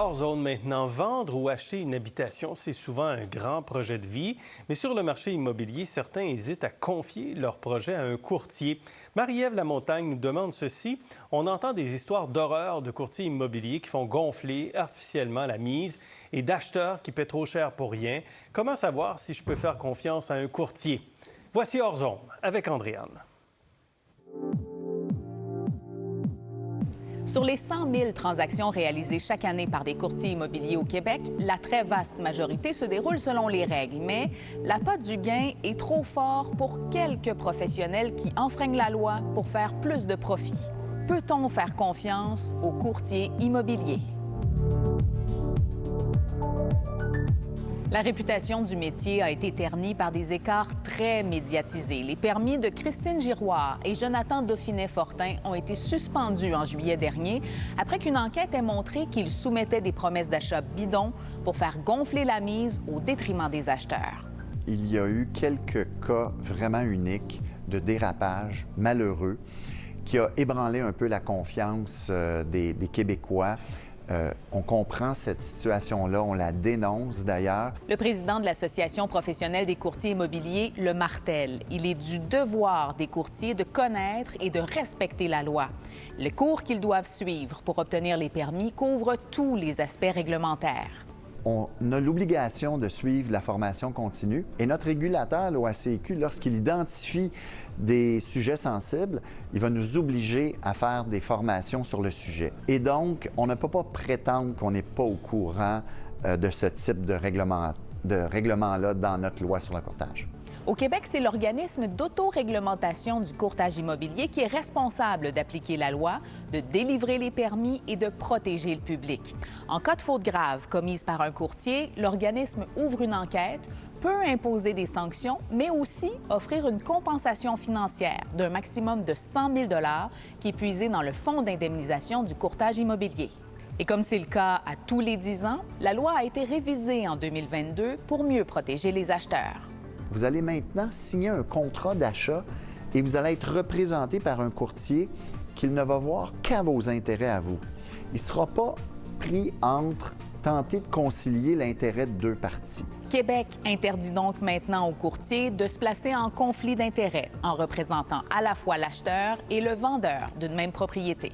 Hors zone maintenant, vendre ou acheter une habitation, c'est souvent un grand projet de vie. Mais sur le marché immobilier, certains hésitent à confier leur projet à un courtier. Marie-Ève Lamontagne nous demande ceci. On entend des histoires d'horreur de courtiers immobiliers qui font gonfler artificiellement la mise et d'acheteurs qui paient trop cher pour rien. Comment savoir si je peux faire confiance à un courtier? Voici Hors zone avec Andréane. Sur les 100 000 transactions réalisées chaque année par des courtiers immobiliers au Québec, la très vaste majorité se déroule selon les règles. Mais l'appât du gain est trop fort pour quelques professionnels qui enfreignent la loi pour faire plus de profit. Peut-on faire confiance aux courtiers immobiliers? La réputation du métier a été ternie par des écarts très médiatisés. Les permis de Christine Giroir et Jonathan Dauphinet-Fortin ont été suspendus en juillet dernier après qu'une enquête ait montré qu'ils soumettaient des promesses d'achat bidons pour faire gonfler la mise au détriment des acheteurs. Il y a eu quelques cas vraiment uniques de dérapage malheureux qui a ébranlé un peu la confiance des Québécois. On comprend cette situation-là, on la dénonce d'ailleurs. Le président de l'Association professionnelle des courtiers immobiliers le martèle. Il est du devoir des courtiers de connaître et de respecter la loi. Les cours qu'ils doivent suivre pour obtenir les permis couvrent tous les aspects réglementaires. On a l'obligation de suivre la formation continue et notre régulateur, l'OACQ, lorsqu'il identifie des sujets sensibles, il va nous obliger à faire des formations sur le sujet. Et donc, on ne peut pas prétendre qu'on n'est pas au courant de ce type de règlement-là dans notre loi sur le courtage. Au Québec, c'est l'organisme d'autoréglementation du courtage immobilier qui est responsable d'appliquer la loi, de délivrer les permis et de protéger le public. En cas de faute grave commise par un courtier, l'organisme ouvre une enquête, peut imposer des sanctions, mais aussi offrir une compensation financière d'un maximum de 100 000 $ qui est puisé dans le fonds d'indemnisation du courtage immobilier. Et comme c'est le cas à tous les 10 ans, la loi a été révisée en 2022 pour mieux protéger les acheteurs. Vous allez maintenant signer un contrat d'achat et vous allez être représenté par un courtier qui ne va voir qu'à vos intérêts à vous. Il ne sera pas pris entre tenter de concilier l'intérêt de deux parties. Québec interdit donc maintenant aux courtiers de se placer en conflit d'intérêts en représentant à la fois l'acheteur et le vendeur d'une même propriété.